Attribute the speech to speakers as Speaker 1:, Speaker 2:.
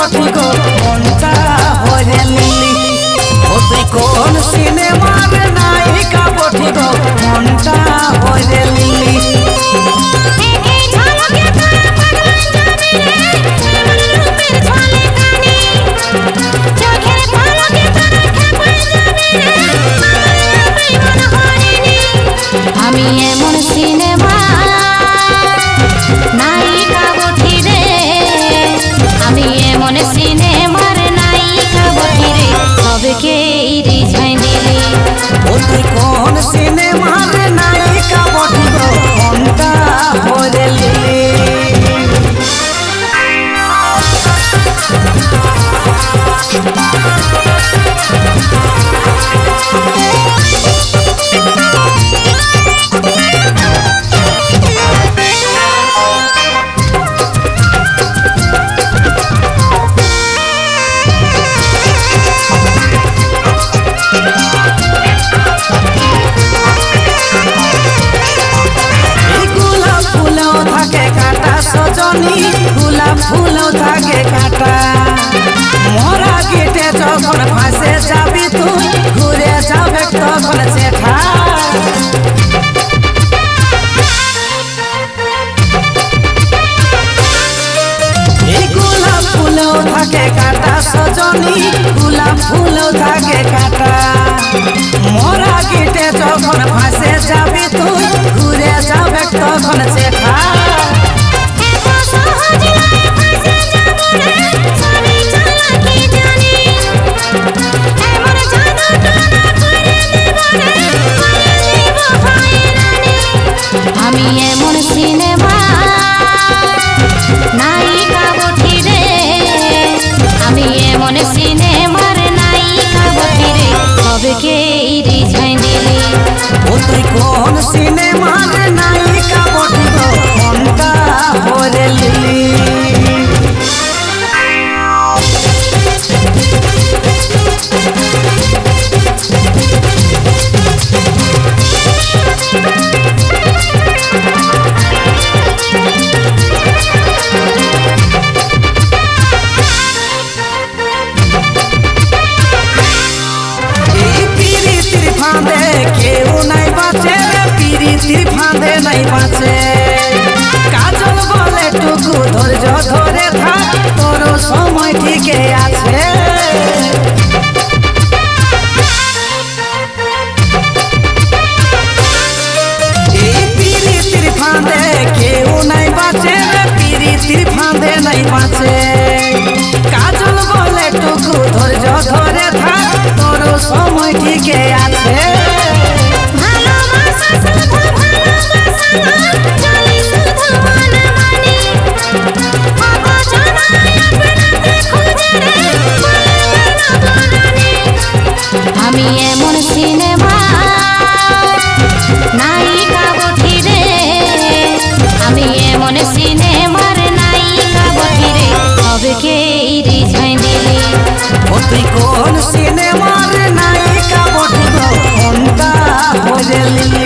Speaker 1: বটি গো মনটা হরে লিলি ও তুই কোন সিনেমার নায়িকা বটি গো মনটা হরে লিলি
Speaker 2: আমি এমন সিনেমা নায়িকা বটি রে আমি এমন সিনেমার নায়িকা বটি রে সবকে রিঝাই দিলি
Speaker 1: ও তুই কোন সিনেমার নায়িকা বটি গো মনটা হরে লিলি গোলাপ ফুলও থাকে কাটা মরা গেটে যখন ফাঁসে যাবি তুই ঘুরে যাবে তখন চেঠা এই গোলাপ ফুলও থাকে কাটা সজনী গোলাপ ফুলও থাকে কাটা মরা গেটে যখন ফাঁসে যাবি তুই ঘুরে যাবে তখন চেঠা
Speaker 2: আমি এমন সিনেমা নায়িকা বটি রে আমি এমন সিনেমার নায়িকা বটি রে সবকে রিঝাই দিলি
Speaker 1: ও তুই কোন সিনেমার নায়িকা বটি গো মনটা হরে লিলি কেউ নাই বাঁচে পিরিতির ফাঁদে নাই বাঁচে কাজল বলে টুকু ধৈর্য ধরে থাক তোর সময় ঠিকই আছে এই পিরিতির ফাঁদে কেউ নাই বাঁচে পিরিতির ফাঁদে নাই বাঁচে কাজল বলে টুকু ধৈর্য ধরে থাক তোর সময় ঠিকই আছে
Speaker 2: আমি এমন সিনেমা নায়িকা বটি রে আমি এমন সিনেমার নায়িকা বটি রে সবকে রিঝাই দিলি
Speaker 1: ও তুই কোন সিনেমার নায়িকা বটি গো মনটা হরে লিলি